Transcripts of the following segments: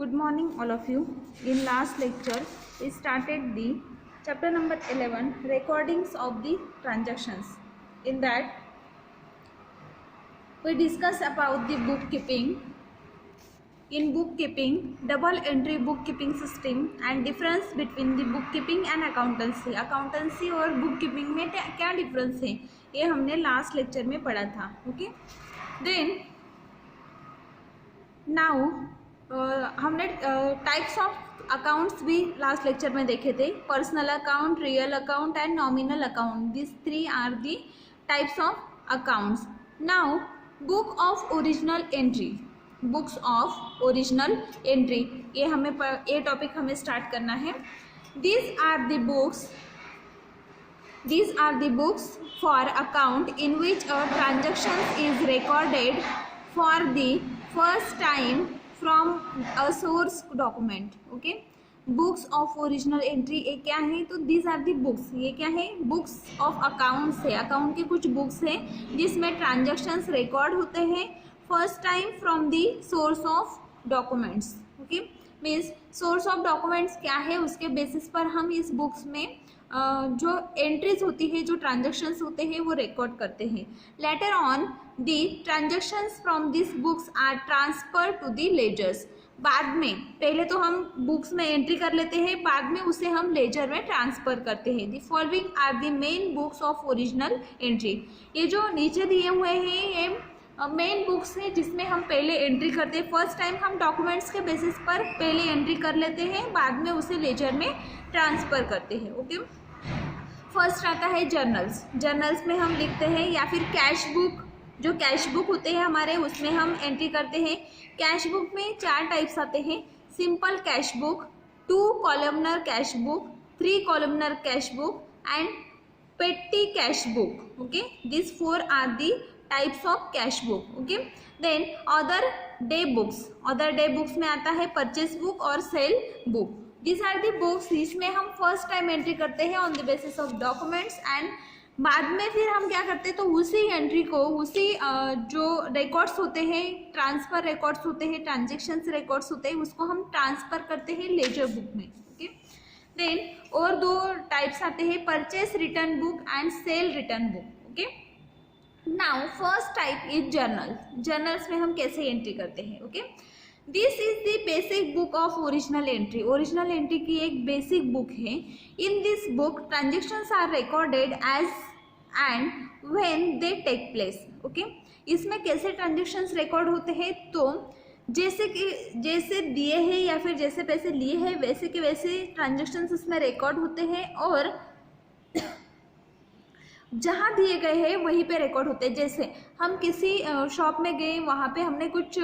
Good morning all of you. In last lecture we started the chapter number 11, recordings of the transactions. In that we discuss about the bookkeeping. In bookkeeping, double entry bookkeeping system and difference between the bookkeeping and accountancy. Accountancy और bookkeeping में क्या difference है ये हमने last lecture में पढ़ा था. Okay, then now हमने टाइप्स ऑफ अकाउंट्स भी लास्ट लेक्चर में देखे थे. Personal account, real account and nominal account. This three are the types of accounts. Now book of original entry. Books of original entry ये topic हमें start करना है. These are the books for account in which a transaction is recorded for the first time from a source document. Okay, books of original entry ये क्या है? तो these are the books. ये क्या है? books of accounts है. Account के कुछ बुक्स हैं जिसमें ट्रांजेक्शन्स रिकॉर्ड होते हैं first time from the source of documents. Okay, means source of documents क्या है उसके बेसिस पर हम इस बुक्स में जो एंट्रीज होती है, जो ट्रांजेक्शन्स होते हैं वो रिकॉर्ड करते हैं. Later on the transactions from this books are transfer to the ledgers. बाद में पहले तो हम बुक्स में एंट्री कर लेते हैं, बाद में उसे हम लेजर में ट्रांसफर करते हैं. The following are the main books of original entry. ये जो नीचे दिए हुए हैं ये मेन बुक्स है जिसमें हम पहले एंट्री करते हैं. फर्स्ट टाइम हम डॉक्यूमेंट्स के बेसिस पर पहले एंट्री कर लेते हैं, बाद में उसे लेजर में ट्रांसफ़र करते हैं. ओके, फर्स्ट आता है जर्नल्स. जर्नल्स में हम लिखते हैं, या फिर कैश बुक, जो कैश बुक होते हैं हमारे उसमें हम एंट्री करते हैं. कैश बुक में 4 टाइप्स आते हैं. Simple cash book, 2 columnar cash book, 3 columnar cash book and petty cash book. Okay, this 4 are the types of cash book. Okay, then other day books. Other day books में आता है purchase book और sale book. This are the books जिसमें हम first time entry करते हैं on the basis of documents and बाद में फिर हम क्या करते हैं तो उसी एंट्री को, उसी जो रिकॉर्ड्स होते हैं, ट्रांसफ़र रिकॉर्ड्स होते हैं, ट्रांजेक्शन्स रिकॉर्ड्स होते हैं, उसको हम ट्रांसफ़र करते हैं लेजर बुक में. ओके, देन और 2 टाइप्स आते हैं, purchase return book and sale return book. Okay, now first type is journal. Journals में हम कैसे एंट्री करते हैं? Okay, this is the basic book of original entry. Original entry की एक बेसिक बुक है. In this book transactions are recorded as and when they take place. Okay, इसमें कैसे ट्रांजेक्शन्स रिकॉर्ड होते हैं? तो जैसे दिए हैं या फिर जैसे पैसे लिए हैं वैसे के वैसे ट्रांजेक्शन्स इसमें रिकॉर्ड होते हैं और जहाँ दिए गए हैं वहीं पे रिकॉर्ड होते हैं. जैसे हम किसी शॉप में गए, वहाँ पे हमने कुछ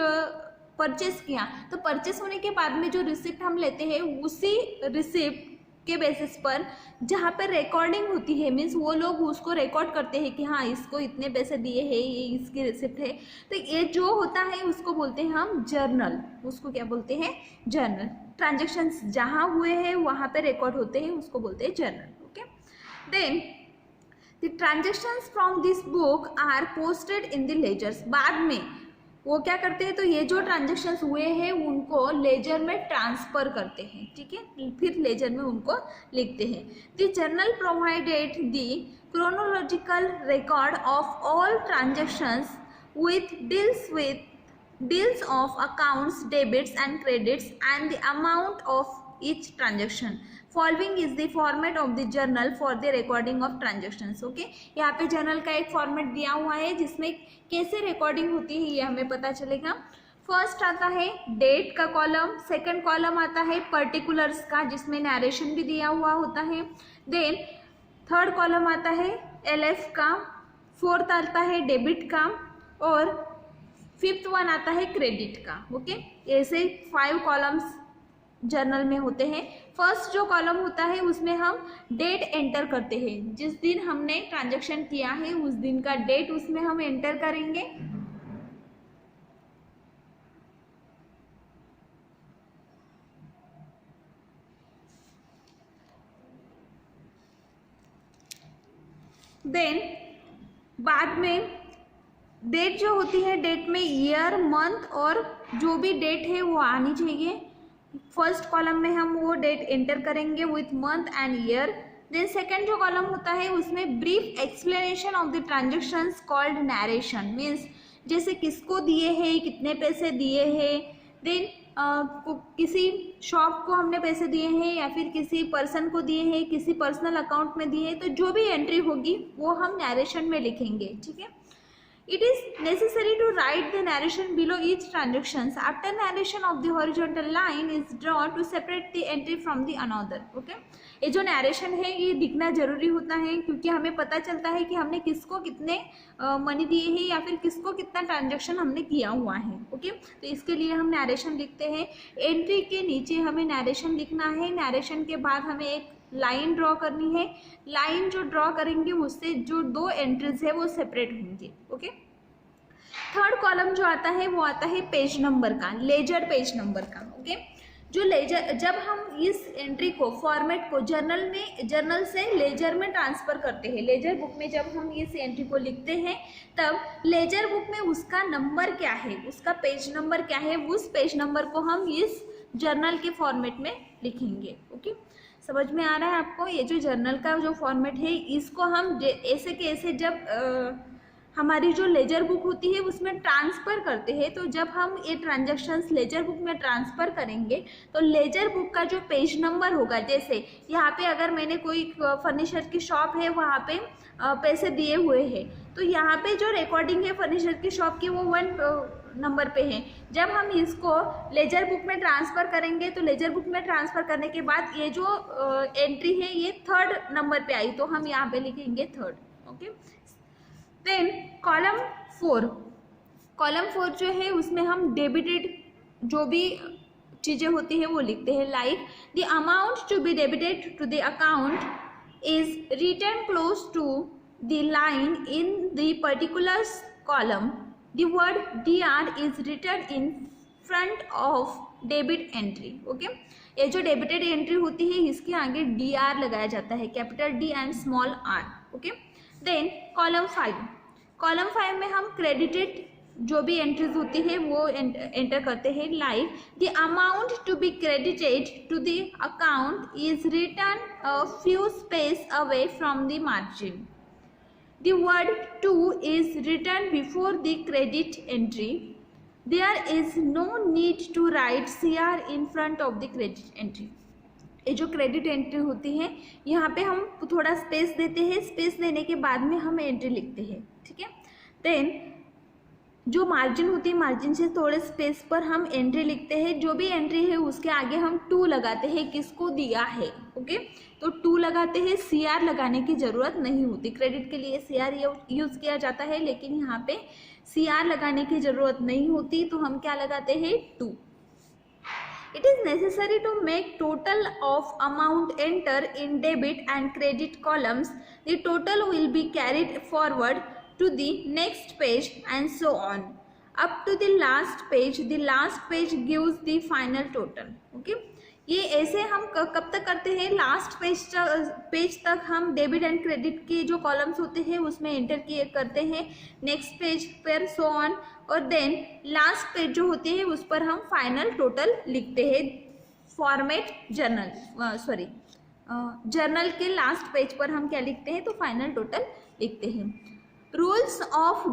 परचेस किया, तो परचेस होने के बाद में जो रिसिप्ट हम लेते हैं उसी रिसिप्ट के बेसिस पर जहाँ पर रिकॉर्डिंग होती है, मीन्स वो लोग उसको रिकॉर्ड करते हैं कि हाँ इसको इतने पैसे दिए हैं, ये इसकी रिसिप्ट है. तो ये जो होता है उसको बोलते हैं हम जर्नल. उसको क्या बोलते हैं? जर्नल. ट्रांजेक्शन्स जहाँ हुए हैं वहाँ पर रिकॉर्ड होते हैं, उसको बोलते हैं journal. Okay, then The transactions from this book are posted in the ledgers. बाद में वो क्या करते हैं तो ये जो ट्रांजेक्शन्स हुए हैं उनको लेजर में ट्रांसफ़र करते हैं. ठीक है, फिर लेजर में उनको लिखते हैं. The journal provided the chronological record of all transactions with deals of accounts, debits and credits and the amount of each transaction. Following is the format of the journal for the recording of transactions. Okay, यहाँ पे journal का एक format दिया हुआ है जिसमें कैसे recording होती है ये हमें पता चलेगा. फर्स्ट आता है डेट का कॉलम, सेकंड कॉलम आता है पर्टिकुलर्स का जिसमें नरेशन भी दिया हुआ होता है. देन थर्ड कॉलम आता है LF का, फोर्थ आता है डेबिट का और फिफ्थ वन आता है क्रेडिट का. ओके, ऐसे 5 कॉलम्स जर्नल में होते हैं. फर्स्ट जो कॉलम होता है उसमें हम डेट एंटर करते हैं. जिस दिन हमने ट्रांजैक्शन किया है उस दिन का डेट उसमें हम एंटर करेंगे. देन बाद में डेट जो होती है, डेट में ईयर, मंथ और जो भी डेट है वो आनी चाहिए. फर्स्ट कॉलम में हम वो डेट एंटर करेंगे with month and year. Then second जो कॉलम होता है उसमें brief explanation of the transactions called narration, means जैसे किसको दिए हैं, कितने पैसे दिए हैं, देन किसी शॉप को हमने पैसे दिए हैं या फिर किसी पर्सन को दिए हैं, किसी पर्सनल अकाउंट में दिए हैं, तो जो भी एंट्री होगी वो हम नरेशन में लिखेंगे। ठीक है, it is necessary to write the narration below each transactions. After narration of the horizontal line is drawn to separate the entry from the another. Okay, ये जो नरेशन है ये दिखना जरूरी होता है क्योंकि हमें पता चलता है कि हमने किसको कितने मनी दिए हैं या फिर किसको कितना ट्रांजेक्शन हमने किया हुआ है। ओके, तो इसके लिए हम नरेशन लिखते हैं। एंट्री के नीचे हमें नरेशन लिखना है। नरेशन के बाद हमें एक लाइन ड्रॉ करनी है। लाइन जो ड्रॉ करेंगे उससे जो दो एंट्रीज है वो सेपरेट होंगे। ओके, थर्ड कॉलम जो आता है वो आता है पेज नंबर का, लेजर पेज नंबर का। ओके, जो लेजर, जब हम इस एंट्री को फॉर्मेट को जर्नल से लेजर में ट्रांसफर करते हैं, लेजर बुक में जब हम इस एंट्री को लिखते हैं तब लेजर बुक में उसका नंबर क्या है, उसका पेज नंबर क्या है, उस पेज नंबर को हम इस जर्नल के फॉर्मेट में लिखेंगे। ओके, समझ में आ रहा है आपको? ये जो जर्नल का जो फॉर्मेट है इसको हम ऐसे के ऐसे जब हमारी जो लेजर बुक होती है उसमें ट्रांसफ़र करते हैं, तो जब हम ये ट्रांजैक्शंस लेजर बुक में ट्रांसफ़र करेंगे तो लेजर बुक का जो पेज नंबर होगा, जैसे यहाँ पे अगर मैंने कोई फर्नीचर की शॉप है वहाँ पे पैसे दिए हुए हैं, तो यहाँ पे जो रिकॉर्डिंग है फर्नीचर की शॉप की वो 1 नंबर पे है। जब हम इसको लेजर बुक में ट्रांसफ़र करेंगे तो लेजर बुक में ट्रांसफ़र करने के बाद ये जो एंट्री है ये 3rd नंबर पे आई, तो हम यहाँ पे लिखेंगे 3rd। ओके, देन कॉलम 4 जो है उसमें हम डेबिटेड जो भी चीज़ें होती है वो लिखते हैं। Like the amount to be debited to the account is written close to the line in the particular column. The word DR is written in front of debit entry. Okay, ये जो डेबिटेड एंट्री होती है इसके आगे DR लगाया जाता है, capital D and small r. Okay, then column 5 में हम क्रेडिटेड जो भी एंट्रीज होती है वो एंटर करते हैं। Like the amount to be credited to the account is written a few space away from the margin. The word to is written before the credit entry. There is no need to write CR in front of the credit entry. ये जो credit entry होती है यहाँ पे हम थोड़ा space देते हैं, स्पेस देने के बाद में हम एंट्री लिखते हैं। ठीक है, देन जो मार्जिन होती है मार्जिन से थोड़े स्पेस पर हम एंट्री लिखते हैं। जो भी एंट्री है उसके आगे हम टू लगाते हैं, किसको दिया है। ओके, तो टू लगाते हैं, CR लगाने की ज़रूरत नहीं होती। क्रेडिट के लिए CR यूज़ किया जाता है लेकिन यहाँ पे CR लगाने की ज़रूरत नहीं होती, तो हम क्या लगाते हैं, to. It is necessary to make total of amount enter in debit and credit columns. The total will be carried forward to the next page and so on up to the last page. The last page gives the final total. Okay, ये ऐसे हम कब तक करते हैं, last page तक हम debit and credit के जो कॉलम्स होते हैं उसमें एंटर किए करते हैं, नेक्स्ट पेज पर सो ऑन, और देन लास्ट पेज जो होती है उस पर हम फाइनल टोटल लिखते हैं। फॉर्मेट जर्नल के लास्ट पेज पर हम क्या लिखते हैं, तो फाइनल टोटल लिखते हैं। रूल्स ऑफ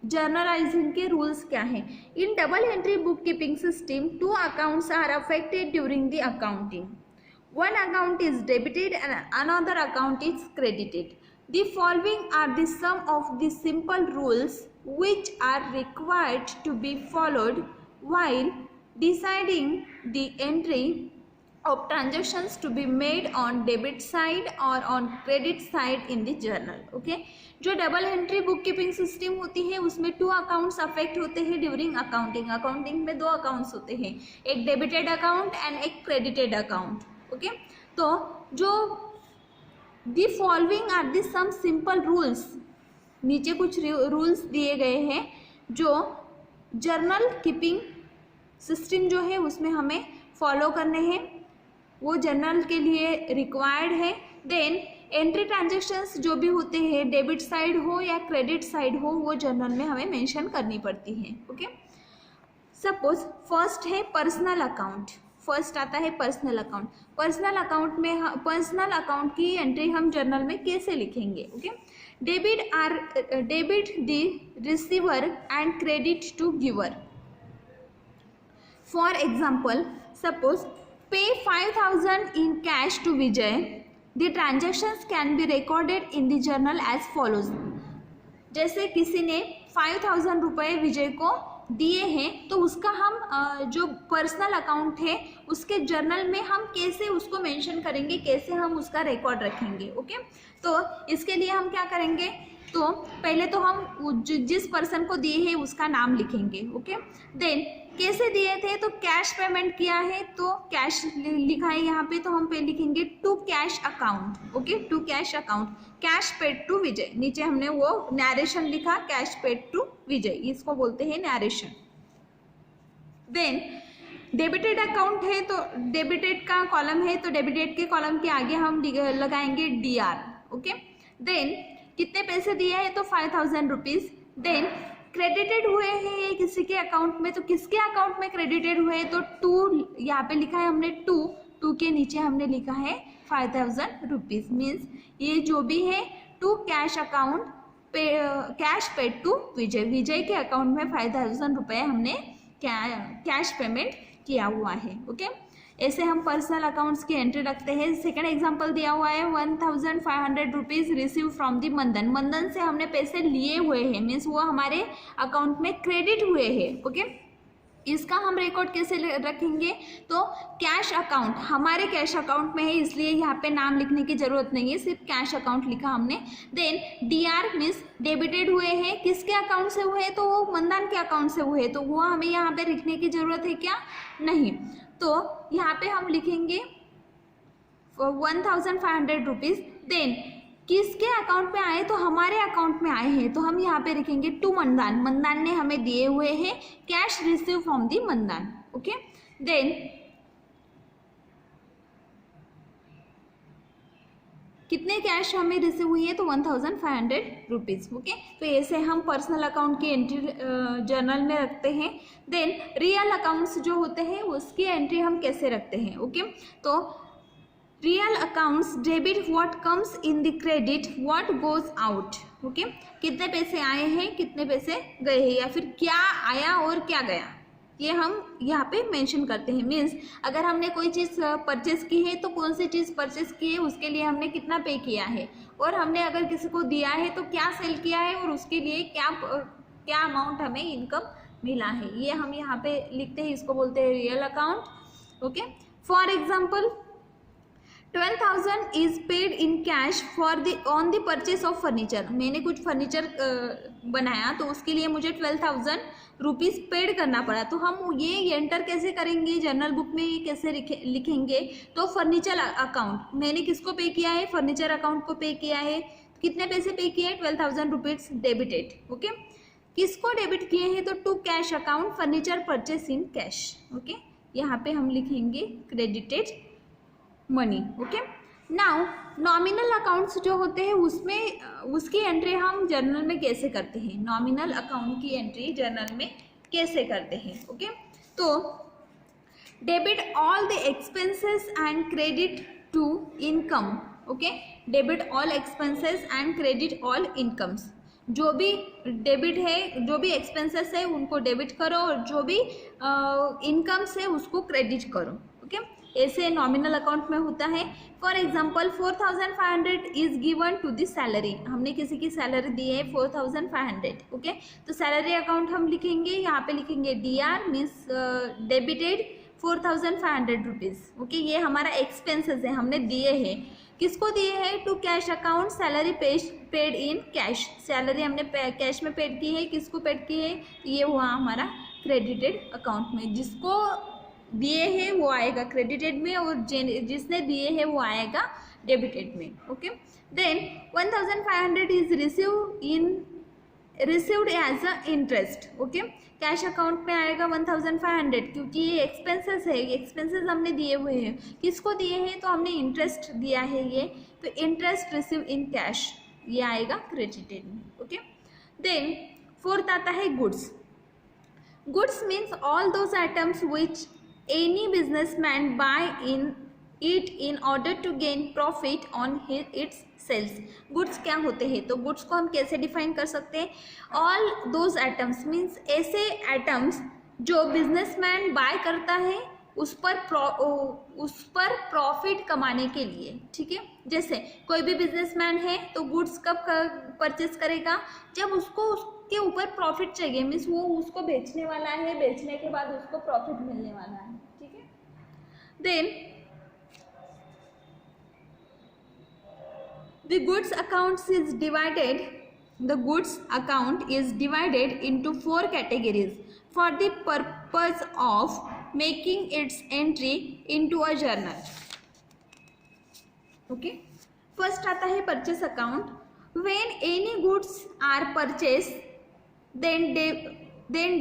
जर्नलाइजिंग के रूल्स क्या हैं? In double entry book keeping system 2 accounts are affected during the accounting. One account is debited and another account is credited. The following are the sum of the simple rules which are required to be followed while deciding the entry of transactions to be made on debit side or on credit side in the journal. Okay, जो double entry book keeping system होती है उसमें 2 accounts affect होते हैं during accounting. Accounting में 2 accounts होते हैं, एक डेबिटेड अकाउंट एंड एक क्रेडिटेड अकाउंट। ओके, तो जो the following are the some simple rules, नीचे कुछ रूल्स दिए गए हैं जो जर्नल कीपिंग सिस्टम जो है उसमें हमें फॉलो करने हैं, वो जर्नल के लिए रिक्वायर्ड है। देन एंट्री ट्रांजेक्शन्स जो भी होते हैं डेबिट साइड हो या क्रेडिट साइड हो वो जर्नल में हमें मेंशन करनी पड़ती हैं। ओके, सपोज फर्स्ट है पर्सनल अकाउंट, फर्स्ट आता है पर्सनल अकाउंट। पर्सनल अकाउंट में पर्सनल अकाउंट की एंट्री हम जर्नल में कैसे लिखेंगे? Okay, debit the receiver and credit to giver. For example, suppose pay 5000 in cash to Vijay. The transactions can be recorded in the journal as follows. जैसे किसी ने 5000 रुपये विजय को दिए हैं तो उसका हम जो पर्सनल अकाउंट है उसके जर्नल में हम कैसे उसको मेंशन करेंगे, कैसे हम उसका रिकॉर्ड रखेंगे। ओके, तो इसके लिए हम क्या करेंगे, तो पहले तो हम जिस पर्सन को दिए हैं उसका नाम लिखेंगे। ओके, देन कैसे दिए थे, तो कैश पेमेंट किया है तो कैश लिखा है यहाँ पे, तो हम पे लिखेंगे to cash account. Okay, to cash account, cash paid to Vijay. नीचे हमने वो नरेशन लिखा, कैश पेड टू विजय, इसको बोलते हैं नरेशन। देन डेबिटेड अकाउंट है तो डेबिटेड का कॉलम है तो डेबिटेड के कॉलम के आगे हम लगाएंगे DR। ओके, देन कितने पैसे दिए हैं, तो 5000 रुपीज़। देन क्रेडिटेड हुए हैं ये किसी के अकाउंट में, तो किसके अकाउंट में क्रेडिटेड हुए, तो 2 यहाँ पे लिखा है हमने 2 के नीचे हमने लिखा है 5000 रुपीज़। मीन्स ये जो भी है to cash account cash paid to Vijay, Vijay के अकाउंट में 5000 रुपये हमने कैश पेमेंट किया हुआ है। ओके, ऐसे हम पर्सनल अकाउंट्स की एंट्री रखते हैं। सेकंड एग्जांपल दिया हुआ है 1500 रुपीज़ रिसीव फ्रॉम दी मंदन, मंदन से हमने पैसे लिए हुए हैं, मीन्स वो हमारे अकाउंट में क्रेडिट हुए हैं। ओके, इसका हम रिकॉर्ड कैसे रखेंगे, तो कैश अकाउंट हमारे कैश अकाउंट में है इसलिए यहाँ पे नाम लिखने की ज़रूरत नहीं है, सिर्फ कैश अकाउंट लिखा हमने। देन DR मीन्स डेबिटेड हुए हैं, किसके अकाउंट से हुए, तो वो मंदान के अकाउंट से हुए, तो वो हमें यहाँ पे लिखने की ज़रूरत है क्या? नहीं। तो यहाँ पे हम लिखेंगे 1500 रुपीज़। देन किसके अकाउंट में आए, तो हमारे अकाउंट में आए हैं, तो हम यहाँ पे लिखेंगे टू मंदान, मंदान ने हमें दिए हुए हैं कैश रिसीव फ्रॉम दी मंदान। ओके, देन कितने कैश हमें रिसीव हुई है, तो 1500 रुपीज़। ओके, तो ऐसे हम पर्सनल अकाउंट की एंट्री जर्नल में रखते हैं। देन रियल अकाउंट्स जो होते हैं उसकी एंट्री हम कैसे रखते हैं? ओके, तो real accounts debit what comes in the credit what goes out. Okay, कितने पैसे आए हैं, कितने पैसे गए हैं, या फिर क्या आया और क्या गया, ये हम यहाँ पे मेंशन करते हैं। मीन्स अगर हमने कोई चीज़ परचेस की है तो कौन सी चीज़ परचेस की है, उसके लिए हमने कितना पे किया है, और हमने अगर किसी को दिया है तो क्या सेल किया है और उसके लिए क्या अमाउंट हमें इनकम मिला है, ये हम यहाँ पे लिखते हैं, इसको बोलते हैं real account. Okay, for example 12,000 is paid in cash for the on the purchase of furniture. मैंने कुछ फर्नीचर बनाया तो उसके लिए मुझे 12,000 रुपीज़ पेड करना पड़ा, तो हम ये एंटर कैसे करेंगे जर्नल बुक में, ये कैसे लिखेंगे, तो फर्नीचर अकाउंट मैंने किसको पे किया है, फर्नीचर अकाउंट को पे किया है, कितने पैसे पे किए हैं, 12,000 रुपीज़ डेबिटेड। ओके, किसको डेबिट किए हैं, तो to cash account furniture purchase in cash. Okay, यहाँ पे हम लिखेंगे credited money. Okay, now nominal accounts जो होते हैं उसमें उसकी एंट्री हम जर्नल में कैसे करते हैं, नॉमिनल अकाउंट की एंट्री जर्नल में कैसे करते हैं? ओके, तो debit all the expenses and credit to income. Okay, debit all expenses and credit all incomes, जो भी डेबिट है, जो भी एक्सपेंसेस है उनको डेबिट करो और जो भी इनकम्स है उसको क्रेडिट करो। ओके, ऐसे नॉमिनल अकाउंट में होता है। For example 4,500 is given to the salary, हमने किसी की सैलरी दी है 4,500। ओके, तो सैलरी अकाउंट हम लिखेंगे, यहाँ पे लिखेंगे DR means debited 4,500 rupees. Okay, ये हमारा एक्सपेंसेस है, हमने दिए हैं, किसको दिए हैं, to cash account salary paid in cash, salary हमने कैश में पेड की है, किसको पेड की है, ये हुआ हमारा क्रेडिटेड अकाउंट में, जिसको दिए हैं वो आएगा क्रेडिटेड में और जिसने दिए हैं वो आएगा डेबिटेड में। Okay, then 1,500 is received as a interest. Okay, cash account में आएगा 1,500 क्योंकि ये एक्सपेंसेस है, एक्सपेंसेस हमने दिए हुए हैं, किसको दिए हैं, तो हमने इंटरेस्ट दिया है ये, तो इंटरेस्ट रिसीव इन कैश, ये आएगा क्रेडिटेड में। ओके, देन फोर्थ आता है goods. Goods means all those items which any businessman buy in it in order to gain profit on its sales. Goods क्या होते हैं? तो goods को हम कैसे डिफाइन कर सकते हैं? All those items means ऐसे items जो बिजनेसमैन बाय करता है उस पर प्रॉफिट कमाने के लिए, ठीक है। जैसे कोई भी बिजनेसमैन है तो गुड्स कब परचेस करेगा? जब उसको उसके ऊपर प्रॉफिट चाहिए, मीन्स वो उसको बेचने वाला है, बेचने के बाद उसको प्रॉफिट मिलने वाला है, ठीक है। Then the goods account is divided into 4 categories for the purpose of making its entry into a journal. Okay, first आता है purchase account. When any goods are purchased, then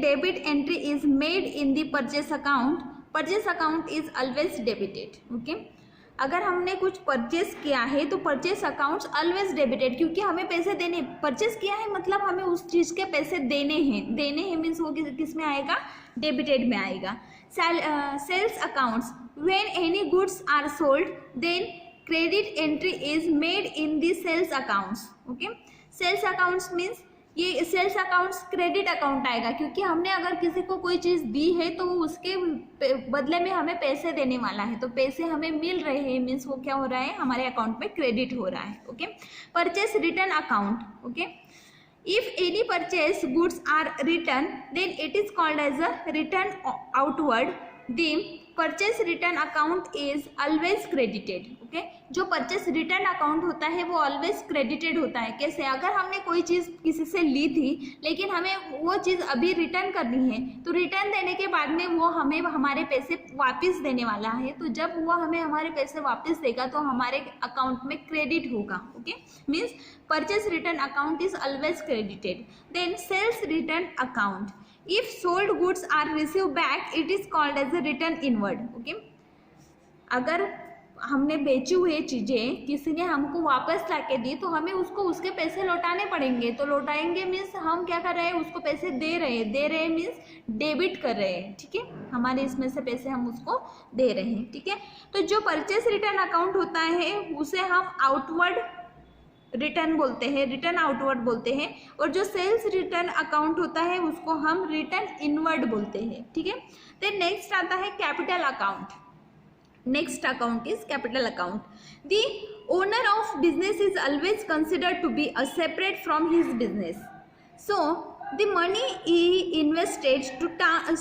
debit entry is made in the purchase account. Purchase account is always debited. Okay, अगर हमने कुछ purchase किया है तो purchase accounts always debited, क्योंकि हमें पैसे देने, परचेस किया है मतलब हमें उस चीज़ के पैसे देने हैं मीन्स वो किस में आएगा? डेबिटेड में आएगा. Sales accounts, when any goods are sold then credit entry is made in the sales accounts. Okay, sales accounts means ये सेल्स अकाउंट्स क्रेडिट अकाउंट आएगा, क्योंकि हमने अगर किसी को कोई चीज़ दी है तो उसके बदले में हमें पैसे देने वाला है, तो पैसे हमें मिल रहे हैं मीन्स वो क्या हो रहा है? हमारे अकाउंट में क्रेडिट हो रहा है. Okay, purchase return account. Okay, if any purchase goods are return then it is called as a return outward. The purchase return account is always credited. Okay, जो परचेस रिटर्न अकाउंट होता है वो always credited होता है. कैसे? अगर हमने कोई चीज़ किसी से ली थी लेकिन हमें वो चीज़ अभी रिटर्न करनी है, तो रिटर्न देने के बाद में वो हमें हमारे पैसे वापस देने वाला है, तो जब वो हमें हमारे पैसे वापस देगा तो हमारे अकाउंट में क्रेडिट होगा. Okay, means purchase return account is always credited. Then sales return account, if sold goods are received back it is called as a return inward. Okay, अगर हमने बेची हुई चीज़ें किसी ने हमको वापस लाके दी तो हमें उसको उसके पैसे लौटाने पड़ेंगे. तो लौटाएंगे मीन्स हम क्या कर रहे हैं? उसको पैसे दे रहे हैं मीन्स डेबिट कर रहे हैं. ठीक है, हमारे इसमें से पैसे हम उसको दे रहे हैं. ठीक है, तो जो परचेस रिटर्न अकाउंट होता है उसे हम आउटवर्ड रिटर्न बोलते हैं, रिटर्न आउटवर्ड बोलते हैं, और जो सेल्स रिटर्न अकाउंट होता है उसको हम रिटर्न इनवर्ड बोलते हैं. ठीक है, देन नेक्स्ट आता है capital account. Next account is capital account. The owner of business is always considered to be a separate from his business. So the money he invested to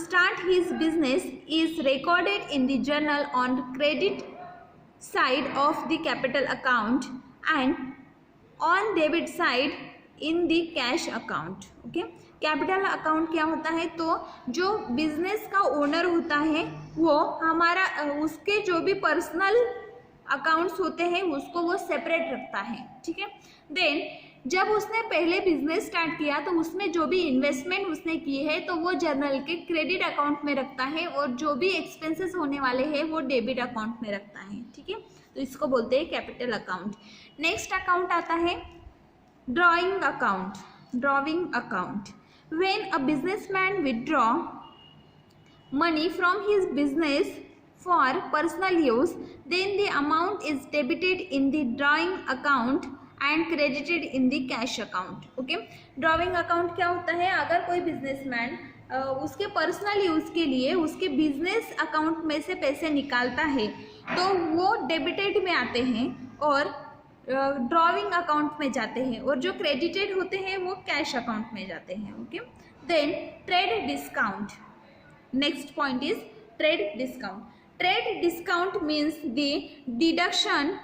start his business is recorded in the journal on credit side of the capital account and on debit side in the cash account. Okay, capital account क्या होता है? तो जो business का owner होता है वो हमारा उसके जो भी पर्सनल अकाउंट्स होते हैं उसको वो सेपरेट रखता है. ठीक है, देन जब उसने पहले बिजनेस स्टार्ट किया तो उसमें जो भी इन्वेस्टमेंट उसने की है तो वो जर्नल के क्रेडिट अकाउंट में रखता है, और जो भी एक्सपेंसेस होने वाले हैं वो डेबिट अकाउंट में रखता है. ठीक है, तो इसको बोलते हैं कैपिटल अकाउंट. नेक्स्ट अकाउंट आता है drawing account. Drawing account, when a businessman withdraw money from his business for personal use then the amount is debited in the drawing account and credited in the cash account. Okay, drawing account क्या होता है? अगर कोई businessman उसके personal use के लिए उसके business account में से पैसे निकालता है तो वो डेबिटेड में आते हैं और ड्रॉइंग अकाउंट में जाते हैं, और जो क्रेडिटेड होते हैं वो कैश अकाउंट में जाते हैं. Okay, then trade discount. Next point is trade discount. Trade discount means the deduction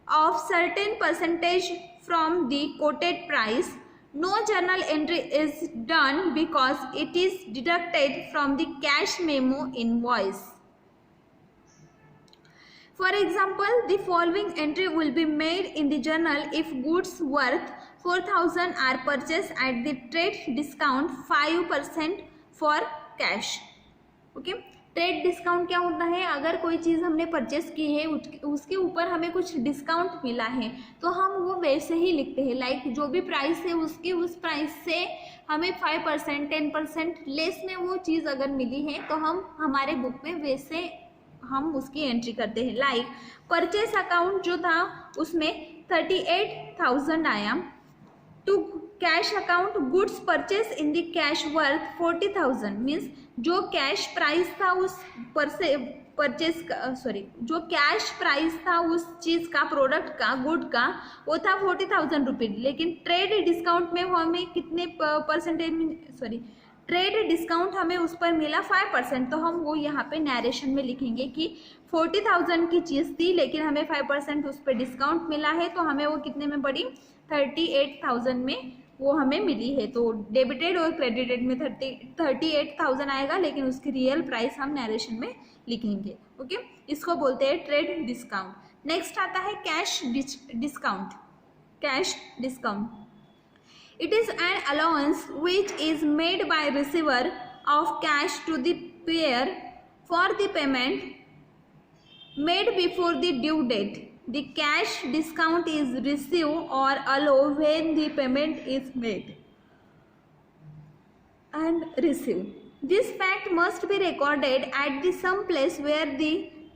of certain percentage from the quoted price. No journal entry is done because it is deducted from the cash memo invoice. For example, the following entry will be made in the journal if goods worth 4,000 are purchased at the trade discount 5% for cash. Okay, trade discount क्या होता है, अगर कोई चीज़ हमने purchase की है उसके ऊपर हमें कुछ डिस्काउंट मिला है तो हम वो वैसे ही लिखते हैं, लाइक जो भी प्राइस है उसकी उस प्राइस से हमें 5% 10% लेस में वो चीज़ अगर मिली है तो हम हमारे बुक में वैसे हम उसकी एंट्री करते हैं। लाइक परचेस अकाउंट जो था उसमें 38,000 आया, to cash account goods purchase in the cash worth 40,000 means जो कैश प्राइस था उस जो कैश प्राइस था उस चीज़ का, प्रोडक्ट का, गुड का, वो था 40,000 रुपीज़, लेकिन ट्रेड डिस्काउंट में वो हमें कितने ट्रेड डिस्काउंट हमें उस पर मिला 5%, तो हम वो यहाँ पे नरेशन में लिखेंगे कि 40,000 की चीज़ थी लेकिन हमें 5% उस पर डिस्काउंट मिला है तो हमें वो कितने में पड़ी, 38,000 में वो हमें मिली है। तो डेबिटेड और क्रेडिटेड में 38,000 आएगा लेकिन उसकी रियल प्राइस हम नरेशन में लिखेंगे। ओके, इसको बोलते हैं ट्रेड डिस्काउंट। नेक्स्ट आता है cash discount. Cash discount it is an allowance which is made by receiver of cash to the payer for the payment made before the due date. The cash discount is received or allowed when the payment is made and received. This fact must be recorded at the some place where the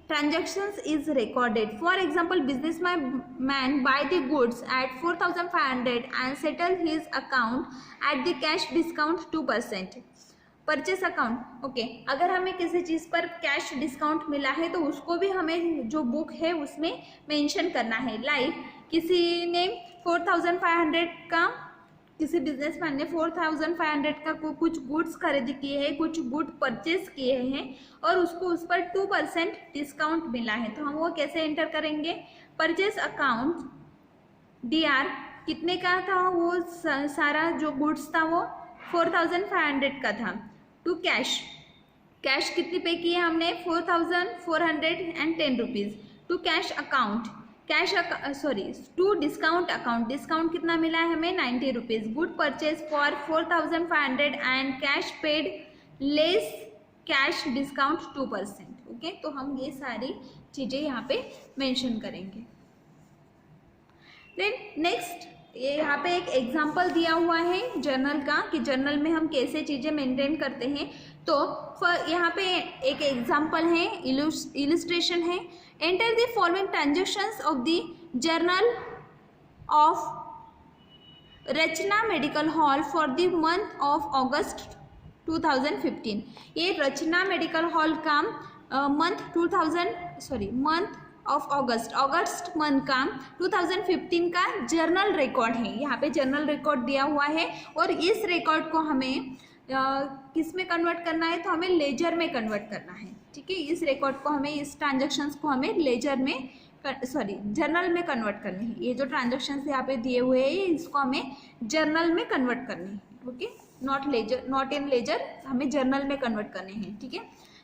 transactions is recorded. For example, businessman buy the goods at 4,500 and settle his account at the cash discount 2%. Purchase account, okay, अगर हमें किसी चीज़ पर cash discount मिला है तो उसको भी हमें जो बुक है उसमें मेंशन करना है। लाइक किसी ने 4,500 का, किसी बिजनेसमैन ने 4,500 का कुछ गुड्स खरीदी किए हैं, कुछ गुड परचेस किए हैं और उसको उस पर 2% डिस्काउंट मिला है, तो हम वो कैसे एंटर करेंगे, परचेस अकाउंट DR कितने का था, वो सारा जो गुड्स था वो 4,500 का था, टू कैश, कैश कितनी पे किए हमने 4,410 rupees, to cash account, to discount account, discount कितना मिला है हमें 90 rupees, good purchase for 4,500 and cash paid less cash discount 2%। Okay, तो हम ये सारी चीज़ें यहाँ पे मेंशन करेंगे। देन नेक्स्ट, ये यहाँ पे एक एग्जाम्पल दिया हुआ है जर्नल का कि जर्नल में हम कैसे चीज़ें मेंटेन करते हैं। तो यहाँ पे एक एग्जाम्पल है, इलस्ट्रेशन है। Enter the following transactions of the journal of Rachna medical hall for the month of August 2015। ये रचना मेडिकल हॉल का मंथ ऑफ अगस्त मंथ का 2015 का जर्नल रिकॉर्ड है। यहाँ पे जर्नल रिकॉर्ड दिया हुआ है और इस रिकॉर्ड को हमें किस में कन्वर्ट करना है, तो हमें लेजर में कन्वर्ट करना है। ठीक है, इस रिकॉर्ड को हमें, इस ट्रांजैक्शंस को हमें लेजर में जर्नल में कन्वर्ट करनी है। ये जो ट्रांजैक्शंस यहाँ पे दिए हुए हैं इसको हमें जर्नल में कन्वर्ट करनी है। ओके, नॉट इन लेजर, हमें जर्नल में कन्वर्ट करने हैं। ठीक है,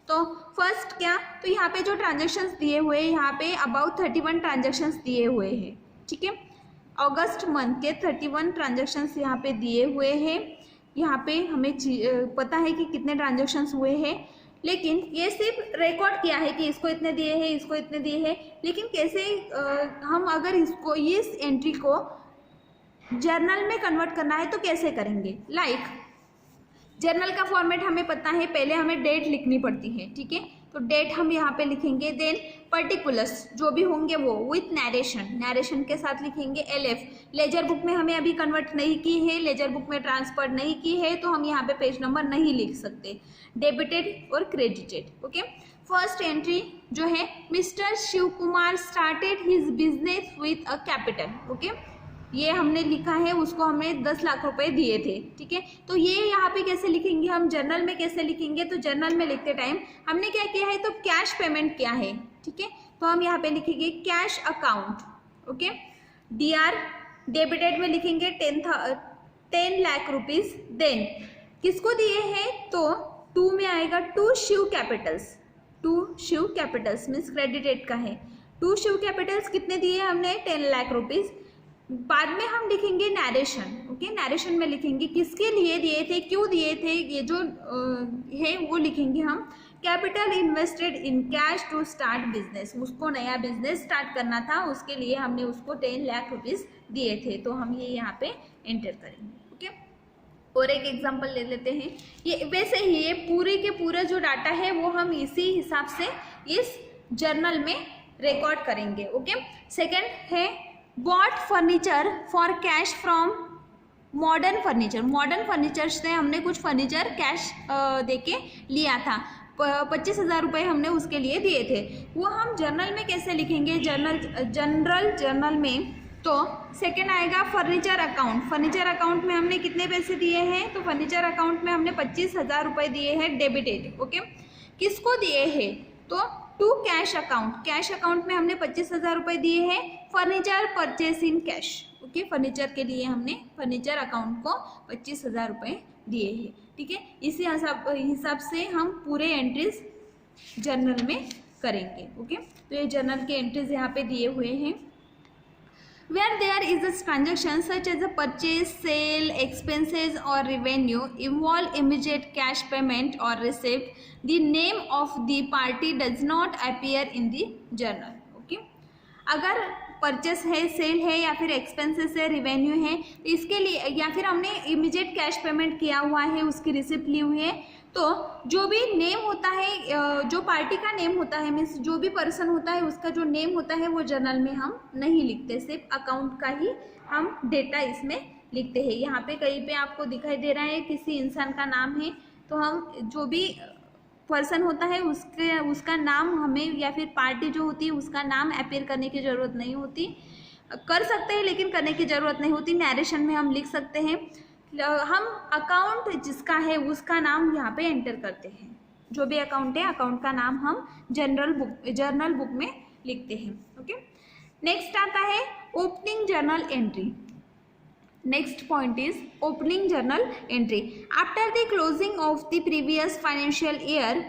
तो फर्स्ट क्या, तो यहाँ पे जो ट्रांजैक्शंस दिए हुए हैं, यहाँ पे अबाउट 31 ट्रांजैक्शंस दिए हुए हैं। ठीक है, अगस्त मंथ के 31 ट्रांजैक्शंस यहाँ पे दिए हुए हैं। यहाँ पे हमें पता है कि कितने ट्रांजैक्शंस हुए हैं, लेकिन ये सिर्फ रिकॉर्ड किया है कि इसको इतने दिए हैं, इसको इतने दिए हैं। लेकिन कैसे हम अगर इसको, इस एंट्री को जर्नल में कन्वर्ट करना है तो कैसे करेंगे। लाइक जर्नल का फॉर्मेट हमें पता है, पहले हमें डेट लिखनी पड़ती है। ठीक है, तो डेट हम यहाँ पे लिखेंगे। देन पर्टिकुलर्स जो भी होंगे वो विथ नरेशन के साथ लिखेंगे। LF, लेजर बुक में हमें अभी कन्वर्ट नहीं की है, लेजर बुक में ट्रांसफर नहीं की है, तो हम यहाँ पे पेज नंबर नहीं लिख सकते। डेबिटेड और क्रेडिटेड। ओके, फर्स्ट एंट्री जो है, mister Shiv Kumar started his business with a capital. Okay, ये हमने लिखा है, उसको हमें 10 लाख रुपए दिए थे। ठीक है, तो ये यहाँ पे कैसे लिखेंगे हम, जर्नल में कैसे लिखेंगे, तो जर्नल में लिखते टाइम हमने क्या किया है, तो कैश पेमेंट किया है। ठीक है, तो हम यहाँ पे लिखेंगे cash account. Okay, DR debited में लिखेंगे 10 लाख रुपीज़। देन किसको दिए हैं, तो 2 में आएगा to Shiv capitals. To Shiv capitals means credited का है। टू शिव कैपिटल्स कितने दिए हमने, 10 लाख रुपीज़। बाद में हम लिखेंगे नरेशन। ओके, नरेशन में लिखेंगे किसके लिए दिए थे, क्यों दिए थे, ये जो है वो लिखेंगे हम capital invested in cash to start business, उसको नया बिजनेस स्टार्ट करना था, उसके लिए हमने उसको 10 लाख रुपीज़ दिए थे, तो हम ये यहाँ पे एंटर करेंगे। ओके, और एक एग्जांपल ले लेते हैं। ये वैसे ही ये पूरे के पूरा जो डाटा है वो हम इसी हिसाब से इस जर्नल में रिकॉर्ड करेंगे। ओके, सेकंड है bought furniture for cash from modern furniture. Modern furniture से हमने कुछ फर्नीचर कैश देके लिया था, 25,000 रुपये हमने उसके लिए दिए थे। वो हम जर्नल में कैसे लिखेंगे, जनरल जर्नल में, तो सेकंड आएगा फर्नीचर अकाउंट। फर्नीचर अकाउंट में हमने कितने पैसे दिए हैं, तो फर्नीचर अकाउंट में हमने 25,000 रुपये दिए हैं डेबिटेड। ओके, किसको दिए हैं, तो to cash account, cash account में हमने 25,000 रुपये दिए हैं furniture purchase in cash. Okay, furniture के लिए हमने फर्नीचर अकाउंट को 25,000 रुपये दिए हैं। ठीक है, इसी हिसाब से हम पूरे एंट्रीज जर्नल में करेंगे। ओके, तो ये जर्नल के एंट्रीज यहाँ पे दिए हुए हैं। Where there is a transaction such as a purchase, sale, expenses or revenue involve immediate cash payment or receipt, the name of the party does not appear in the journal. Okay, अगर purchase है, cell है या फिर expenses है, revenue है, तो इसके लिए या फिर हमने इमीडिएट कैश पेमेंट किया हुआ है, उसकी रिसिप्ट ली हुई है, तो जो भी नेम होता है, जो पार्टी का नेम होता है, मीन्स जो भी पर्सन होता है उसका जो नेम होता है वो जर्नल में हम नहीं लिखते, सिर्फ अकाउंट का ही हम डेटा इसमें लिखते हैं। यहाँ पे कहीं पे आपको दिखाई दे रहा है किसी इंसान का नाम है, तो हम जो भी पर्सन होता है उसका नाम हमें, या फिर पार्टी जो होती है उसका नाम अपीयर करने की ज़रूरत नहीं होती, कर सकते हैं लेकिन करने की ज़रूरत नहीं होती, नरेशन में हम लिख सकते हैं। हम अकाउंट जिसका है उसका नाम यहाँ पे एंटर करते हैं, जो भी अकाउंट है अकाउंट का नाम हम जर्नल बुक में लिखते हैं। ओके, नेक्स्ट आता है opening journal entry. Next point is opening journal entry. After the closing of the previous financial year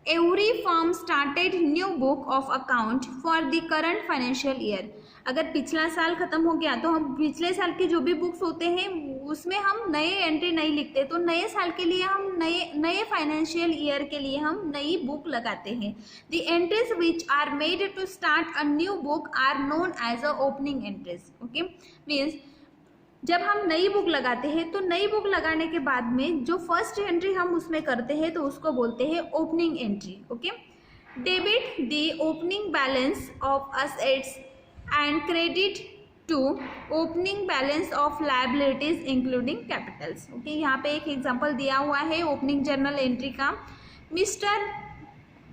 every firm started new book of account for the current financial year. अगर पिछला साल ख़त्म हो गया तो हम पिछले साल के जो भी बुक्स होते हैं उसमें हम नए एंट्री नहीं लिखते, तो नए साल के लिए हम नए फाइनेंशियल ईयर के लिए हम नई बुक लगाते हैं। The entries which are made to start a new book are known as a opening entries. Okay, means जब हम नई बुक लगाते हैं तो नई बुक लगाने के बाद में जो फर्स्ट एंट्री हम उसमें करते हैं तो उसको बोलते हैं opening entry. Okay, debit the opening balance of assets and credit to opening balance of liabilities including capitals। Okay, यहाँ पे एक एग्जांपल दिया हुआ है ओपनिंग जर्नल एंट्री का। Mister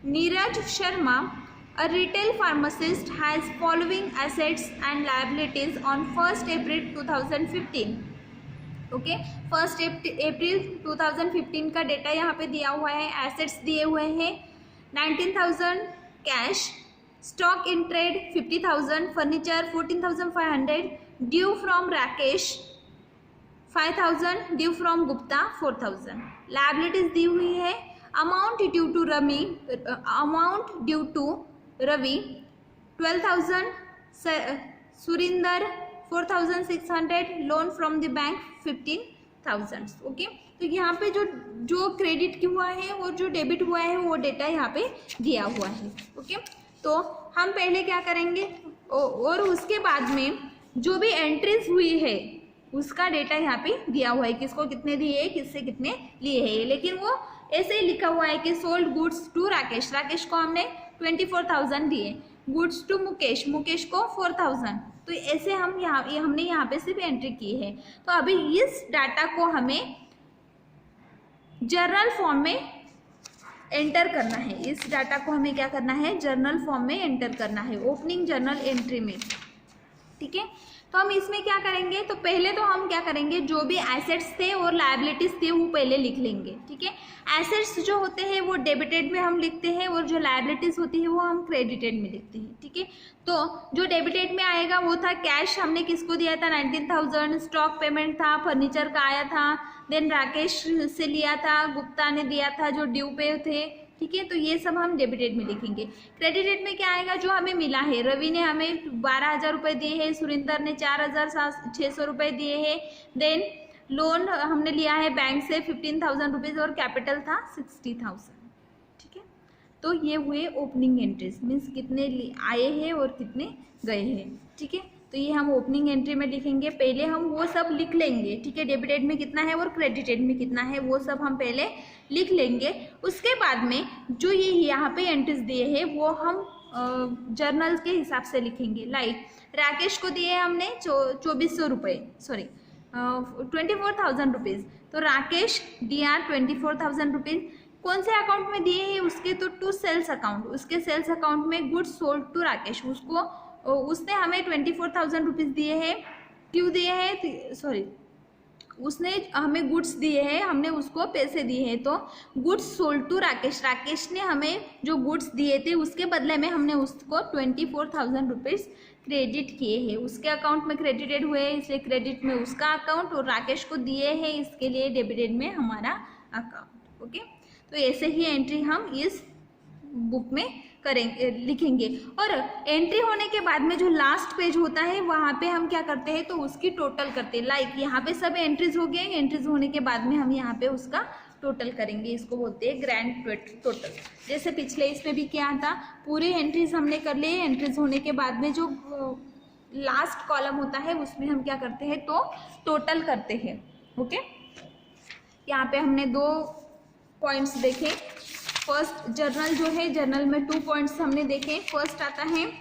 Neeraj Sharma, a retail pharmacist, has following assets and liabilities on 1st April 2015। Okay, 1st अप्रैल 2015 का data यहाँ पे दिया हुआ है। एसेट्स दिए हुए हैं 19,000 cash, stock in trade 50,000, furniture 14,500, due from Rakesh 5,000, due from Gupta 4,000। Liabilities दी हुई है amount due to Ravi 12,000, Surinder 4,600, loan from the bank 15,000। Okay, तो यहाँ पे जो क्रेडिट हुआ है और जो डेबिट हुआ है वो डेटा यहाँ पे दिया हुआ है। ओके, तो हम पहले क्या करेंगे और उसके बाद में जो भी एंट्रीज हुई है उसका डेटा यहाँ पे दिया हुआ है, किसको कितने दिए हैं, किससे कितने लिए हैं, लेकिन वो ऐसे ही लिखा हुआ है कि sold goods to Rakesh, Rakesh को हमने 24,000 दिए, गुड्स टू मुकेश, मुकेश को 4,000, तो ऐसे हमने यहाँ पे सिर्फ एंट्री की है। तो अभी इस डाटा को हमें जर्नल फॉर्म में एंटर करना है, इस डाटा को हमें क्या करना है, जर्नल फॉर्म में एंटर करना है ओपनिंग जर्नल एंट्री में। ठीक है, तो हम इसमें क्या करेंगे, तो पहले तो हम क्या करेंगे, जो भी एसेट्स थे और लायबिलिटीज थे वो पहले लिख लेंगे। ठीक है, एसेट्स जो होते हैं वो डेबिटेड में हम लिखते हैं और जो लायबिलिटीज होती है वो हम क्रेडिटेड में लिखते हैं। ठीक है, तो जो डेबिटेड में आएगा वो था कैश, हमने किसको दिया था 19,000, स्टॉक पेमेंट था, फर्नीचर का आया था, देन राकेश से लिया था, गुप्ता ने दिया था जो ड्यू पे थे। ठीक है, तो ये सब हम डेबिटेड में लिखेंगे। क्रेडिटेड में क्या आएगा, जो हमें मिला है, रवि ने हमें 12,000 रुपये दिए हैं, सुरिंदर ने 4,600 रुपये दिए हैं, देन लोन हमने लिया है बैंक से 15,000 रुपीज़ और कैपिटल था 60,000। ठीक है, तो ये हुए ओपनिंग एंट्रीज, मीन्स कितने आए हैं और कितने गए हैं। ठीक है, तो ये हम ओपनिंग एंट्री में लिखेंगे। पहले हम वो सब लिख लेंगे, ठीक है, डेबिटेड में कितना है और क्रेडिटेड में कितना है वो सब हम पहले लिख लेंगे। उसके बाद में जो ये यहाँ पे एंट्रीज दिए हैं वो हम जर्नल के हिसाब से लिखेंगे। लाइक राकेश को दिए हमने 2400 रुपये, सॉरी 24,000 रुपीज़, तो राकेश DR 24,000 रुपीज़ कौन से अकाउंट में दिए हैं उसके, तो टू सेल्स अकाउंट, उसके सेल्स अकाउंट में गुड्स सोल्ड टू राकेश, उसने हमें 24,000 रुपीज़ दिए हैं। क्यों दिए हैं, सॉरी उसने हमें गुड्स दिए हैं, हमने उसको पैसे दिए हैं, तो goods sold to Rakesh, Rakesh ने हमें जो गुड्स दिए थे उसके बदले में हमने उसको 24,000 रुपीज़ क्रेडिट किए हैं, उसके अकाउंट में क्रेडिटेड हुए हैं, इसलिए क्रेडिट में उसका अकाउंट, और राकेश को दिए हैं इसके लिए डेबिटेड में हमारा अकाउंट। ओके, तो ऐसे ही एंट्री हम इस बुक में करेंगे, लिखेंगे। और एंट्री होने के बाद में जो लास्ट पेज होता है वहाँ पे हम क्या करते हैं, तो उसकी टोटल करते हैं। लाइक यहाँ पे सब एंट्रीज हो गए, एंट्रीज होने के बाद में हम यहाँ पे उसका टोटल करेंगे, इसको बोलते हैं ग्रैंड टोटल। जैसे पिछले इसमें भी क्या था, पूरी एंट्रीज हमने कर लिए, एंट्रीज होने के बाद में जो लास्ट कॉलम होता है उसमें हम क्या करते हैं, तो टोटल करते हैं। ओके, यहाँ पे हमने 2 पॉइंट्स देखे। फर्स्ट जर्नल जो है, जर्नल में 2 पॉइंट्स हमने देखे। फर्स्ट आता है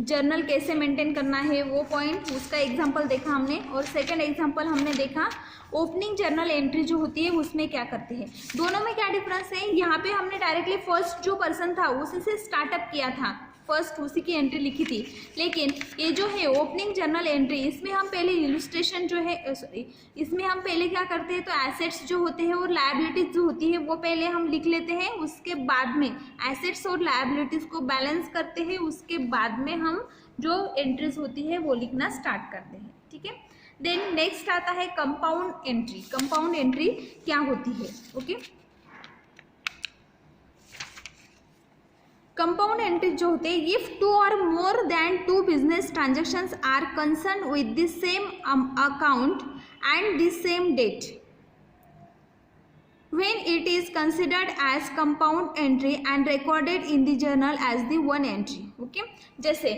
जर्नल कैसे मेंटेन करना है वो पॉइंट, उसका एग्जांपल देखा हमने। और सेकंड एग्जांपल हमने देखा ओपनिंग जर्नल एंट्री जो होती है उसमें क्या करते हैं। दोनों में क्या डिफरेंस है, यहाँ पे हमने डायरेक्टली फर्स्ट जो पर्सन था उसी से स्टार्टअप किया था, फर्स्ट उसी की एंट्री लिखी थी। लेकिन ये जो है ओपनिंग जर्नल एंट्री, इसमें हम पहले इलस्ट्रेशन जो है, सॉरी इसमें हम पहले क्या करते हैं, तो एसेट्स जो होते हैं और लायबिलिटीज जो होती है वो पहले हम लिख लेते हैं। उसके बाद में एसेट्स और लायबिलिटीज को बैलेंस करते हैं, उसके बाद में हम जो एंट्रीज होती है वो लिखना स्टार्ट करते हैं। ठीक है, देन नेक्स्ट आता है कंपाउंड एंट्री। कंपाउंड एंट्री क्या होती है, ओके। कंपाउंड एंट्री जो होते हैं, if 2 or more than 2 business transactions are concerned with the same account and the same date, when it is considered as compound entry and recorded in the journal as the one entry। Okay, जैसे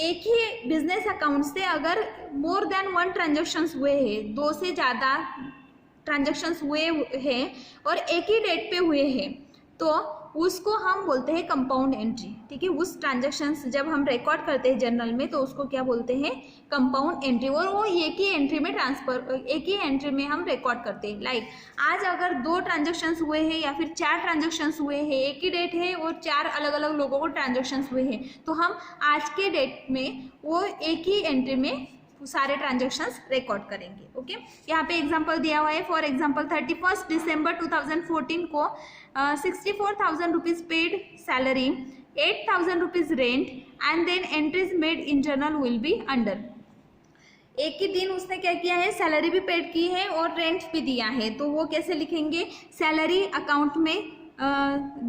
एक ही business account से अगर more than 1 transactions हुए हैं, 2 से ज़्यादा transactions हुए हैं और एक ही डेट पे हुए हैं, तो उसको हम बोलते हैं कंपाउंड एंट्री। ठीक है, उस ट्रांजेक्शन्स जब हम रिकॉर्ड करते हैं जर्नल में तो उसको क्या बोलते हैं, कंपाउंड एंट्री। और वो एक ही एंट्री में एक ही एंट्री में हम रिकॉर्ड करते हैं। लाइक आज अगर 2 ट्रांजेक्शन्स हुए हैं या फिर 4 ट्रांजेक्शन्स हुए हैं, एक ही डेट है और 4 अलग अलग लोगों को ट्रांजेक्शन्स हुए हैं, तो हम आज के डेट में वो एक ही एंट्री में सारे ट्रांजेक्शन्स रिकॉर्ड करेंगे। ओके, यहाँ पे एग्जांपल दिया हुआ है। फॉर एग्जांपल 31 दिसंबर 2014 को 64,000 rupees paid salary, 8,000 rupees rent and then entries made in journal will be under. एक ही दिन उसने क्या किया है, सैलरी भी पेड की है और रेंट भी दिया है, तो वो कैसे लिखेंगे, सैलरी अकाउंट में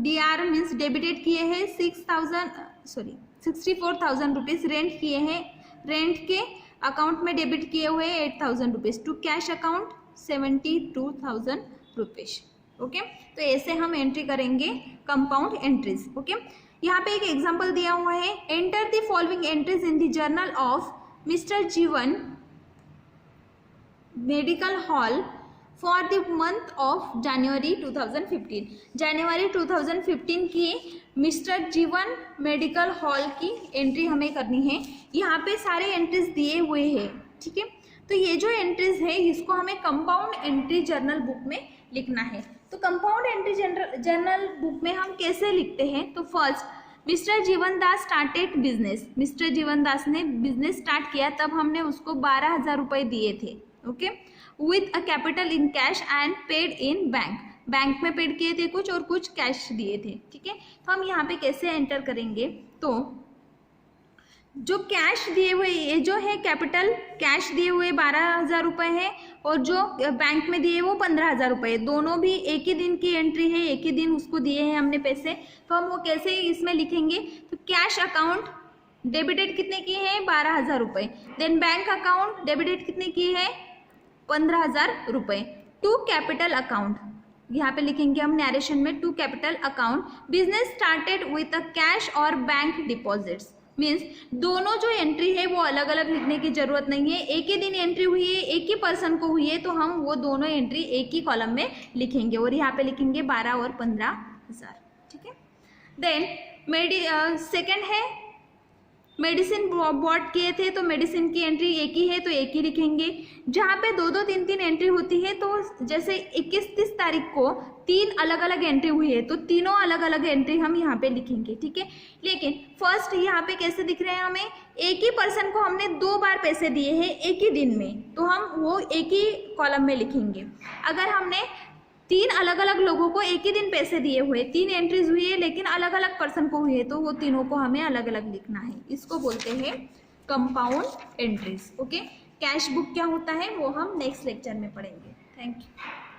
DR मीन्स डेबिटेड किए हैं 64,000 रुपीज़, रेंट किए हैं, रेंट के अकाउंट में डेबिट किए हुए 8,000 rupees, to cash account 72,000 rupees. Okay, तो ऐसे हम एंट्री करेंगे कंपाउंड एंट्रीज। ओके, यहाँ पे एक एग्जांपल दिया हुआ है, enter the following entries in the journal of mister Jeevan medical hall for the month of January 2015। जनवरी 2015 की मिस्टर जीवन मेडिकल हॉल की एंट्री हमें करनी है। यहाँ पे सारे एंट्रीज दिए हुए हैं। ठीक है, तो ये जो एंट्रीज है इसको हमें कंपाउंड एंट्री जर्नल बुक में लिखना है। तो कंपाउंड एंट्री जर्नल बुक में हम कैसे लिखते हैं, तो फर्स्ट मिस्टर जीवन दास स्टार्टेड बिजनेस, मिस्टर जीवन दास ने बिजनेस स्टार्ट किया, तब हमने उसको 12,000 रुपये दिए थे। Okay, with a capital in cash and paid in bank, bank में पेड किए थे कुछ और कुछ कैश दिए थे। ठीक है, तो हम यहाँ पे कैसे एंटर करेंगे, तो जो कैश दिए हुए, ये जो है कैपिटल कैश दिए हुए 12,000 रुपये है और जो बैंक में दिए वो 15,000 रुपये, दोनों भी एक ही दिन की एंट्री है, एक ही दिन उसको दिए हैं हमने पैसे, तो हम वो कैसे इसमें लिखेंगे, तो कैश अकाउंट डेबिटेड कितने की है, 12,000 रुपये, देन बैंक अकाउंट डेबिटेड कितने की है, 15,000 रुपये, टू कैपिटल अकाउंट यहाँ पे लिखेंगे हम नरेशन में, to capital account business started with a cash और बैंक डिपॉजिट्स। मीन्स दोनों जो एंट्री है वो अलग अलग लिखने की जरूरत नहीं है, एक ही दिन एंट्री हुई है, एक ही पर्सन को हुई है, तो हम वो दोनों एंट्री एक ही कॉलम में लिखेंगे और यहाँ पे लिखेंगे 12 और 15,000। ठीक है। देन सेकेंड है मेडिसिन बॉट किए थे, तो मेडिसिन की एंट्री एक ही है तो एक ही लिखेंगे। जहाँ पे 2-2, 3-3 एंट्री होती है, तो जैसे 21-30 तारीख को 3 अलग अलग एंट्री हुई है तो तीनों अलग अलग एंट्री हम यहाँ पे लिखेंगे। ठीक है। लेकिन फर्स्ट यहाँ पे कैसे दिख रहे हैं हमें, एक ही पर्सन को हमने 2 बार पैसे दिए हैं एक ही दिन में, तो हम वो एक ही कॉलम में लिखेंगे। अगर हमने 3 अलग अलग लोगों को एक ही दिन पैसे दिए हुए, 3 एंट्रीज हुई है लेकिन अलग अलग पर्सन को हुई है, तो वो तीनों को हमें अलग अलग लिखना है। इसको बोलते हैं compound entries. Okay. Cash book क्या होता है वो हम नेक्स्ट लेक्चर में पढ़ेंगे। Thank you.